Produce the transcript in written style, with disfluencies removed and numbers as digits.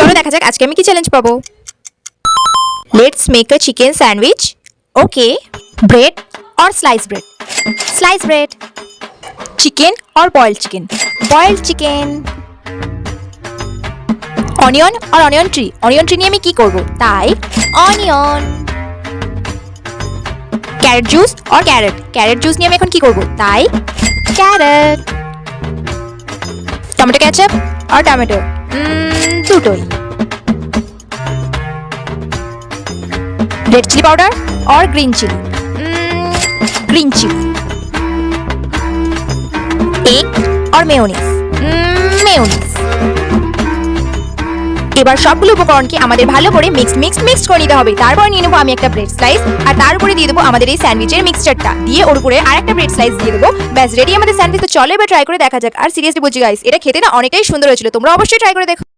চলো দেখা যাক আজকে আমি কি চ্যালেঞ্জ পাবো। Let's make a chicken sandwich. Okay, bread और slice bread, slice bread. Chicken और boiled chicken, boiled chicken. Onion আর অনিয়ন ট্রি, অনিয়ন ট্রি নিয়ে আমি কি করব তাই অনিয়ন। ক্যারেট জুস আর ক্যারেট, ক্যারেট জুস নিয়ে আমি এখন কি করব তাই ক্যারেট। টমেটো কেচাপ আর টমেটো, দুটোই। रेड चिली पाउडर और green chilli, green chilli. Egg और मेयोनीज, मेयोनीज। এবার সবগুলো উপকরণকে আমাদের ভালো করে মিক্স করে নিতে হবে। তারপর নিয়ে নেবো আমি একটা ব্রেড স্লাইস, আর তার উপরে দিয়ে দেবো আমাদের এই স্যান্ডউইচের মিক্সচারটা, দিয়ে ওর উপরে আরেকটা ব্রেড স্লাইস দিয়ে দেবো। ব্যাস রেডি আমাদের স্যান্ডউইচ। তো চলো এবার ট্রাই করে দেখা যাক। আর সিরিয়াসলি বলছি গাইস, এটা খেতে না অনেকটাই সুন্দর হয়েছিল, তোমরা অবশ্যই ট্রাই করে দেখো।